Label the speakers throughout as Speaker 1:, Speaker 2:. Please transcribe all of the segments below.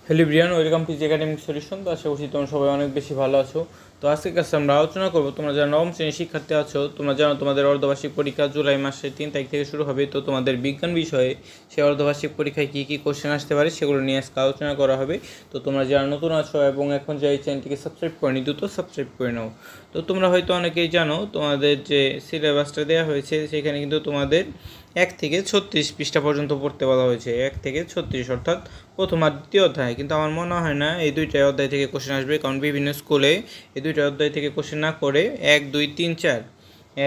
Speaker 1: Hello Brian, welcome to academic solution. তো আশা করছি তোমরা সবাই অনেক বেশি ভালো আছো। তো আজকের কাছে আমরা আলোচনা করবো, তোমরা যারা নবম শ্রেণীর শিক্ষার্থী আছো, তোমরা জানো তোমাদের অর্ধবার্ষিক পরীক্ষা জুলাই মাসের 3 তারিখ থেকে শুরু হবে। তো তোমাদের বিজ্ঞান বিষয়ে সেই অর্ধবার্ষিক পরীক্ষায় কী কী কোশ্চেন আসতে পারে সেগুলো নিয়ে আজকে আলোচনা করা হবে। তো তোমরা যারা নতুন আছো এবং এখন যে এই চ্যানেলটিকে সাবস্ক্রাইব করেনি, দ্রুত সাবস্ক্রাইব করে নাও। তো তোমরা হয়তো অনেকেই জানো তোমাদের যে সিলেবাসটা দেওয়া হয়েছে সেখানে কিন্তু তোমাদের 1 থেকে 36 পৃষ্ঠা পর্যন্ত পড়তে বলা হয়েছে। 1 থেকে 36 অর্থাৎ প্রথম আর দ্বিতীয় অধ্যায়। কিন্তু আমার মনে হয় না এই দুইটা অধ্যায় থেকে কোশ্চেন আসবে, কারণ বিভিন্ন স্কুলে এই দুইটা অধ্যায় থেকে কোশ্চেন না করে 1 2 3 4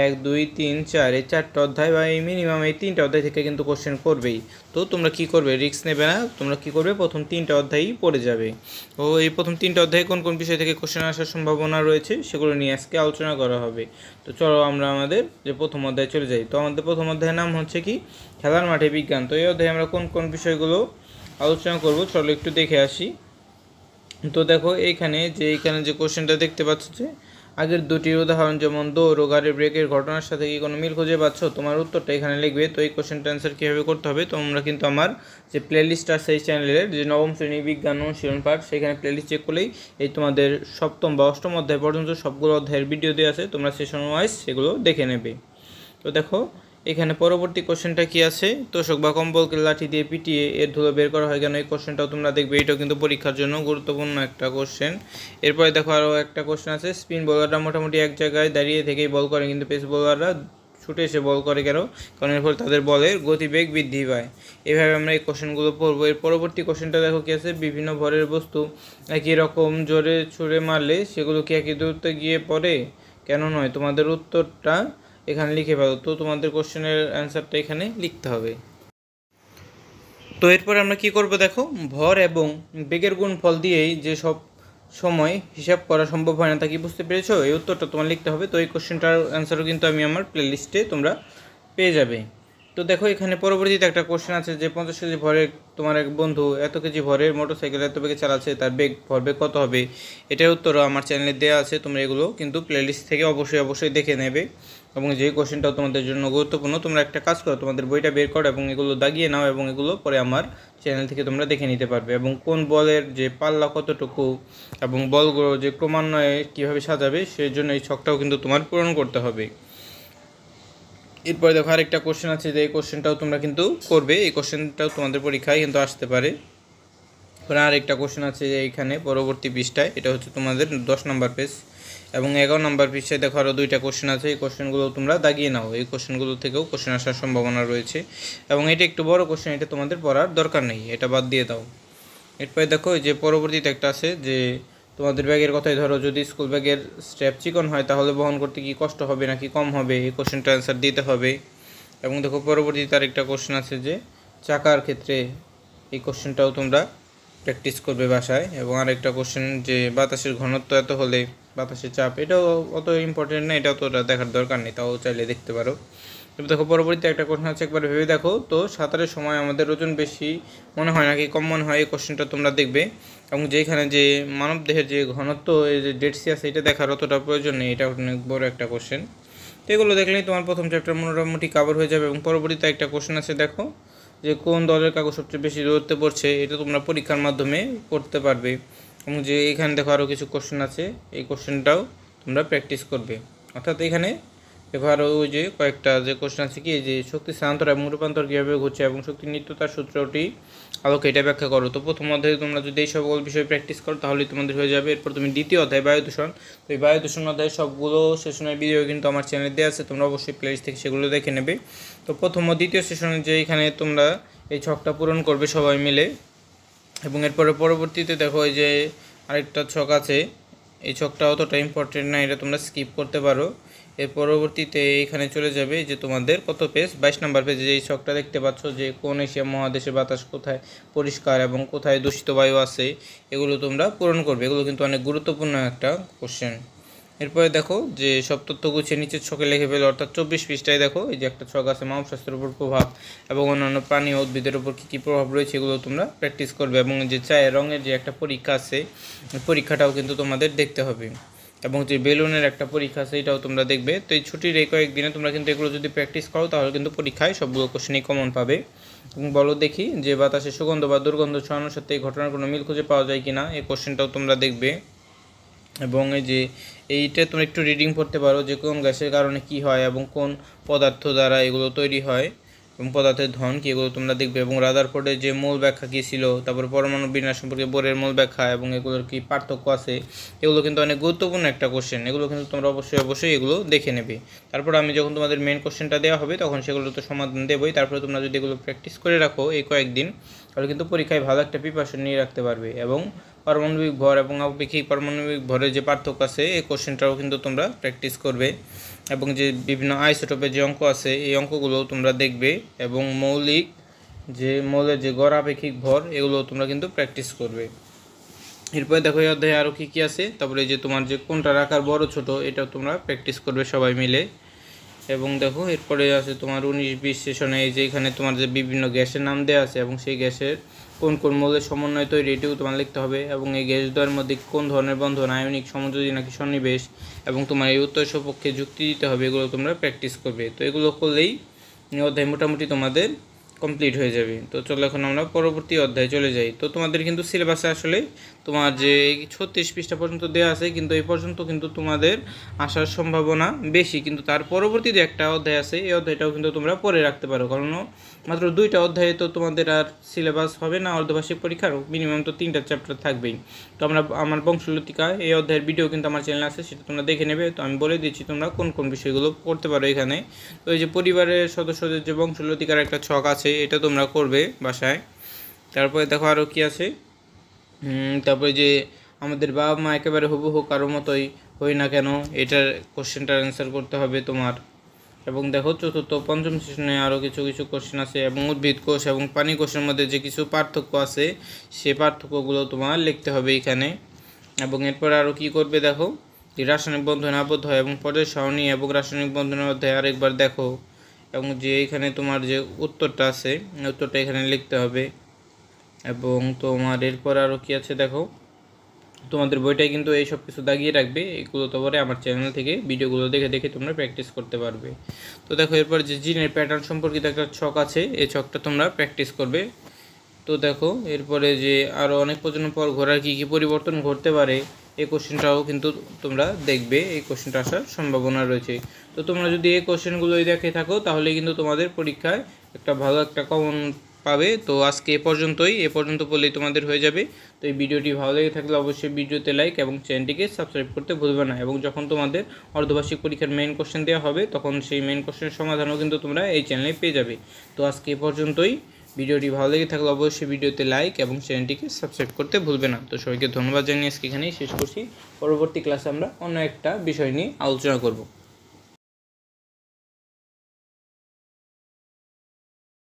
Speaker 1: 1 2 3 4 এই 4টা অধ্যায় বা এই মিনিমাম এই 3টা অধ্যায় থেকে কিন্তু কোশ্চেন করবেই। তো তোমরা কি করবে, রিস্ক নেবে না, তোমরা কি করবে, প্রথম 3টা অধ্যায়ই পড়ে যাবে। তো এই প্রথম 3টা অধ্যায়ে কোন কোন বিষয় থেকে কোশ্চেন আসার সম্ভাবনা রয়েছে সেগুলো নিয়ে আজকে আলোচনা করা হবে। তো চলো আমরা আমাদের যে প্রথম অধ্যায়ে চলে যাই। তো আমাদের প্রথম অধ্যায়ের নাম হচ্ছে কি, খেলার মাঠে বিজ্ঞান। তো এই অধ্যায়ে আমরা কোন কোন বিষয়গুলো আলোচনা করব চলো একটু দেখে আসি। তো দেখো এইখানে যে কোশ্চেনটা দেখতে পাচ্ছ, যে আগের দুটির উদাহরণ যেমন দৌড় ও গাড়ির ব্রেকের ঘটনার সাথে কি কোনো মিল খুঁজে পাচ্ছ, তোমার উত্তরটা এখানে লিখবে। তো এই কোশ্চেনটা অ্যান্সার কীভাবে করতে হবে, তোমরা কিন্তু আমার যে প্লেলিস্ট আছে এই চ্যানেলের, যে নবম শ্রেণী বিজ্ঞান অনুশীলন পাঠ, সেখানে প্লেলিস্ট চেক করলেই এই তোমাদের সপ্তম বা অষ্টম অধ্যায় পর্যন্ত সবগুলো অধ্যায়ের ভিডিও দেওয়া আছে, তোমরা সেশন ওয়াইজ সেগুলো দেখে নেবে। তো দেখো এখানে পরবর্তী কোশ্চেনটা কি আছে, তোষক বা কম্বলকে লাঠি দিয়ে পিটিয়ে এর ধুলো বের করা হয় কেন, এই কোশ্চেনটাও তোমরা দেখবে। এটাও কিন্তু পরীক্ষার জন্য গুরুত্বপূর্ণ একটা কোশ্চেন। এরপরে দেখো আরও একটা কোশ্চেন আছে, স্পিন বোলাররা মোটামুটি এক জায়গায় দাঁড়িয়ে থেকেই বল করে, কিন্তু পেস বোলাররা ছুটে এসে বল করে কেন, কারণ এর ফলে তাদের বলের গতিবেগ বৃদ্ধি পায়। এভাবে আমরা এই কোশ্চেনগুলো পড়বো। এর পরবর্তী কোশ্চেনটা দেখো কি আছে, বিভিন্ন ভরের বস্তু একই রকম জোরে ছুঁড়ে মারলে সেগুলো কি একই দূরত্বে গিয়ে পড়ে, কেন নয়, তোমাদের উত্তরটা এখানে লিখে ফেলো। তো তোমাদের কোশ্চেনের অ্যান্সারটা এখানে লিখতে হবে। তো এরপর আমরা কি করব, দেখো ভর এবং বেগের গুণফল দিয়েই যে সব সময় হিসাব করা সম্ভব হয় না, তা কি বুঝতে পেরেছো, এই উত্তরটা তোমার লিখতে হবে। তো এই কোশ্চেনটার অ্যান্সারও কিন্তু আমি আমার প্লেলিস্টে তোমরা পেয়ে যাবে। তো দেখো এখানে পরবর্তীতে একটা কোশ্চেন আছে, যে 50 কেজি ভরের তোমার এক বন্ধু এত কেজি ভরের মোটরসাইকেল এত বেগে চালাচ্ছে, তার ভরবেগ কত হবে। এটার উত্তরও আমার চ্যানেলে দেওয়া আছে, তোমরা এগুলো কিন্তু প্লেলিস্ট থেকে অবশ্যই দেখে নেবে। এবং যে কোশ্চেনটাও তোমাদের জন্য গুরুত্বপূর্ণ, তোমরা একটা কাজ করো, তোমাদের বইটা বের করো এবং এগুলো দাগিয়ে নাও, এবং এগুলো পরে আমার চ্যানেল থেকে তোমরা দেখে নিতে পারবে। এবং কোন বলের যে পাল্লা কতটুকু এবং বলগুলো যে ক্রমান্বয়ে কীভাবে সাজাবে, সেই জন্য এই ছকটাও কিন্তু তোমার পূরণ করতে হবে। এরপরে দেখো আরেকটা কোশ্চেন আছে, যে এই কোশ্চেনটাও তোমরা কিন্তু করবে, এই কোশ্চেনটাও তোমাদের পরীক্ষায় কিন্তু আসতে পারে। আরেকটা কোশ্চেন আছে যে এইখানে পরবর্তী পৃষ্ঠায়, এটা হচ্ছে তোমাদের 10 নম্বর পেজ, এবং 11 নম্বর পৃষ্ঠায় দেখো আরও দুইটা কোশ্চেন আছে। এই কোশ্চেনগুলো তোমরা দাগিয়ে নাও, এই কোশ্চেনগুলো থেকেও কোশ্চেন আসার সম্ভাবনা রয়েছে। এবং এটা একটু বড় কোশ্চেন, এটা তোমাদের পড়ার দরকার নেই, এটা বাদ দিয়ে দাও। এরপরে দেখো যে পরবর্তীতে একটা আছে, যে তোমাদের ব্যাগের কথাই ধরো, যদি স্কুল ব্যাগের স্ট্র্যাপ চিকন হয় তাহলে বহন করতে কি কষ্ট হবে নাকি কম হবে, এই কোশ্চেনটা অ্যান্সার দিতে হবে। এবং দেখো পরবর্তীতে আরেকটা কোশ্চেন আছে, যে চাকার ক্ষেত্রে, এই কোশ্চেনটাও তোমরা প্র্যাকটিস করবে বাসায়। এবং আরেকটা কোশ্চেন, যে বাতাসের ঘনত্ব এত হলে বাতাসের চাপ, এটাও অত ইম্পর্টেন্ট না, এটাও তো দেখার দরকার নেই, তাও চাইলে দেখতে পারো। তবে দেখো পরবর্তীতে একটা কোশ্চেন আছে, একবার ভেবে দেখো তো সাঁতারের সময় আমাদের ওজন বেশি মনে হয় নাকি কম মনে হয়, এই কোশ্চেনটা তোমরা দেখবে। এবং যেখানে যে মানবদেহের যে ঘনত্ব, এই যে ডেড সি আছে, এটা দেখার অতটা প্রয়োজন নেই, এটা অনেক বড় একটা কোশ্চেন। তো এগুলো দেখলেই তোমার প্রথম চ্যাপ্টার মোটামুটি কভার হয়ে যাবে। এবং পরবর্তীতে একটা কোশ্চেন আছে, দেখো যে কোন দলের কাগজ সবচেয়ে বেশি দূরত্বে পড়ছে, এটা তোমরা পরীক্ষার মাধ্যমে করতে পারবে। এবং যে এখানে দেখো আরও কিছু কোশ্চেন আছে, এই কোশ্চেনটাও তোমরা প্র্যাকটিস করবে। অর্থাৎ এখানে দেখো আরও ওই যে কয়েকটা যে কোশ্চেন আছে, কি যে শক্তি স্থানান্তর এবং রূপান্তর কীভাবে ঘটছে এবং শক্তির নিত্যতার সূত্রটি আলোকে এটা ব্যাখ্যা করো। তো প্রথম অধ্যায়ে তোমরা যদি এই সকল বিষয় প্র্যাকটিস করো তাহলেই তোমাদের হয়ে যাবে। এরপর তুমি দ্বিতীয় অধ্যায় বায়ু দূষণ, তো এই বায়ু দূষণ অধ্যায় সবগুলো সেশনের ভিডিও কিন্তু আমার চ্যানেলে দেওয়া আছে, তোমরা অবশ্যই প্লেলিস্ট থেকে সেগুলো দেখে নেবে। তো প্রথম ও দ্বিতীয় সেশনে যে এখানে তোমরা এই ছকটা পূরণ করবে সবাই মিলে। এবং এরপরে পরবর্তীতে দেখো এই যে আরেকটা ছক আছে, এই ছকটা অতটা ইম্পর্টেন্ট না, এটা তোমরা স্কিপ করতে পারো। এর পরবর্তীতে এখানে চলে যাবে যে তোমাদের কত পেজ, 22 নম্বর পেজে যে এই ছকটা দেখতে পাচ্ছ, যে কোন এশিয়া মহাদেশের বাতাস কোথায় পরিষ্কার এবং কোথায় দূষিত বায়ু আছে, এগুলো তোমরা পূরণ করবে। এগুলো কিন্তু অনেক গুরুত্বপূর্ণ একটা কোশ্চেন। এরপরে দেখো যে সব তথ্য গুছিয়ে নিচের ছকে লিখে ফেলো, অর্থাৎ 24 পৃষ্ঠায় দেখো এই যে একটা ছক আছে, মানব স্বাস্থ্যের উপর প্রভাব এবং অন্যান্য প্রাণী ও উদ্ভিদের উপর কী কী প্রভাব রয়েছে, এগুলো তোমরা প্র্যাকটিস করবে। এবং যে চায়ের রঙের যে একটা পরীক্ষা আছে, পরীক্ষাটাও কিন্তু তোমাদের দেখতে হবে। এবং যে বেলুনের একটা পরীক্ষা আছে, এটাও তোমরা দেখবে। তো এই ছুটির এই কয়েকদিনে তোমরা কিন্তু এগুলো যদি প্র্যাকটিস করো তাহলে কিন্তু পরীক্ষায় সবগুলো কোশ্চেনই কমন পাবে। এবং বলো দেখি যে বাতাসে সুগন্ধ বা দুর্গন্ধ ছড়ানোর সাথে এই ঘটনার কোনো মিল খুঁজে পাওয়া যায় কি না, এই কোশ্চেনটাও তোমরা দেখবে। এবং এই যে এইটা তোমরা একটু রিডিং পড়তে পারো যে কোন গ্যাসের কারণে কি হয় এবং কোন পদার্থ দ্বারা এগুলো তৈরি হয় এবং পদার্থের ধন কী, এগুলো তোমরা দেখবে। এবং রাদারফোর্ডের যে মূল ব্যাখ্যা কী ছিল, তারপর পরমাণু বিন্যাস সম্পর্কে বোরের মূল ব্যাখ্যা এবং এগুলোর কী পার্থক্য আছে, এগুলো কিন্তু অনেক গুরুত্বপূর্ণ একটা কোশ্চেন। এগুলো কিন্তু তোমরা অবশ্যই এগুলো দেখে নেবে। তারপর আমি যখন তোমাদের মেন কোশ্চেনটা দেওয়া হবে তখন সেগুলো তো সমাধান দেবই। তারপরে তোমরা যদি এগুলো প্র্যাকটিস করে রাখো এই কয়েকদিন, তাহলে কিন্তু পরীক্ষায় ভালো একটা প্রিপারেশন নিয়ে রাখতে পারবে। এবং পারমাণবিক ভর এবং আপেক্ষিক পারমাণবিক ভরের যে পার্থক্য আছে এই কোশ্চেনটাও কিন্তু তোমরা প্র্যাকটিস করবে। এবং যে বিভিন্ন আইসোটোপের যে অঙ্ক আছে এই অঙ্কগুলোও তোমরা দেখবে। এবং মৌলের যে গড় আপেক্ষিক ভর এগুলো তোমরা কিন্তু প্র্যাকটিস করবে। এরপরে দেখো এই অধ্যায়ে আরও কী কী আছে, তারপরে যে তোমার যে কোনটার আকার বড় ছোট এটাও তোমরা প্র্যাকটিস করবে সবাই মিলে। এবং দেখো এরপরে আছে তোমার 19-20 সেশনে এই যে এখানে তোমার যে বিভিন্ন গ্যাসের নাম দেওয়া আছে এবং সেই গ্যাসের কোন কোন মৌলের সমন্বয় তৈরি এটিও তোমার লিখতে হবে। এবং এই গ্যাসদ্বয়ের মধ্যে কোন ধরনের বন্ধন, আয়নিক সমযোজী নাকি সন্নিবেশ, এবং তোমার এই উত্তর সপক্ষে যুক্তি দিতে হবে, এগুলো তোমরা প্র্যাকটিস করবে। তো এগুলো করলেই অধ্যায় মোটামুটি তোমাদের কমপ্লিট হয়ে যাবে। তো চলো এখন আমরা পরবর্তী অধ্যায়ে চলে যাই। তো তোমাদের কিন্তু সিলেবাসে আসলে তোমার যে 36 পৃষ্ঠা পর্যন্ত দেওয়া আছে, কিন্তু এই পর্যন্ত কিন্তু তোমাদের আসার সম্ভাবনা বেশি। কিন্তু তার পরবর্তী যে একটা অধ্যায় আছে এই অধ্যায়টাও কিন্তু তোমরা পরে রাখতে পারো, কারণ মাত্র 2টা অধ্যায়ে তো তোমাদের আর সিলেবাস হবে না। অর্ধবার্ষিক পরীক্ষার মিনিমাম তো 3টা চ্যাপ্টার থাকবেই। তো আমার বংশলতিকা এই অধ্যায়ের ভিডিও কিন্তু আমার চ্যানেলে আছে, সেটা তোমরা দেখে নেবে। তো আমি বলে দিচ্ছি তোমরা কোন কোন বিষয়গুলো পড়তে পারো এখানে। তো এই যে পরিবারের সদস্যদের যে বংশলতিকার একটা ছক আছে এটা তোমরা করবে বাসায়। তারপরে দেখো আরও কী আছে, তারপরে যে আমাদের বাবা মা একেবারে হুবহু কারোর মতোই হই না কেন, এটার কোশ্চেনটার অ্যান্সার করতে হবে তোমার। এবং দেখো চতুর্থ পঞ্চম সেশনে আরও কিছু কোশ্চেন আছে। এবং উদ্ভিদ কোষ এবং পানি কোষের মধ্যে যে কিছু পার্থক্য আছে সে পার্থক্যগুলো তোমার লিখতে হবে এখানে। এবং এরপর আরও কী করবে দেখো, যে রাসায়নিক বন্ধনে আবদ্ধ হয় এবং পর্যায় সারণী এবং রাসায়নিক বন্ধনের অধ্যায় আরেকবার দেখো। এবং যে এখানে তোমার যে উত্তরটা আছে উত্তরটা এখানে লিখতে হবে। এবং তোমার এরপর আরও কী আছে দেখো, তোমাদের বইটাই কিন্তু এই সব কিছু দাগিয়ে রাখবে। এগুলো তো পরে আমার চ্যানেল থেকে ভিডিওগুলো দেখে তোমরা প্র্যাকটিস করতে পারবে। তো দেখো এরপর যে জিনের প্যাটার্ন সম্পর্কিত একটা ছক আছে, এই ছকটা তোমরা প্র্যাকটিস করবে। তো দেখো এরপরে যে আরও অনেক প্রজন্ম পর ঘোড়ার কী পরিবর্তন ঘটতে পারে এই কোশ্চেনটাও কিন্তু তোমরা দেখবে, এই কোশ্চেনটা আসার সম্ভাবনা রয়েছে। তো তোমরা যদি এই কোশ্চেনগুলোই দেখে থাকো তাহলে কিন্তু তোমাদের পরীক্ষায় একটা ভালো একটা কমন পাবে। তো আজকে এ পর্যন্ত বললেই তোমাদের হয়ে যাবে। তো এই ভিডিওটি ভালো লেগে থাকলে অবশ্যই ভিডিওতে লাইক এবং চ্যানেলটিকে সাবস্ক্রাইব করতে ভুলবে না। এবং যখন তোমাদের অর্ধবার্ষিক পরীক্ষার মেইন কোশ্চেন দেওয়া হবে তখন সেই মেইন কোশ্চেনের সমাধানও কিন্তু তোমরা এই চ্যানেলে পেয়ে যাবে। তো আজকে এ পর্যন্তই। ভিডিওটি ভালো লেগে থাকলে অবশ্যই ভিডিওতে লাইক এবং চ্যানেলটিকে সাবস্ক্রাইব করতে ভুলবে না। তো সবাইকে ধন্যবাদ জানিয়ে আজকে এখানেই শেষ করছি। পরবর্তী ক্লাসে আমরা অন্য একটা বিষয় নিয়ে আলোচনা করব।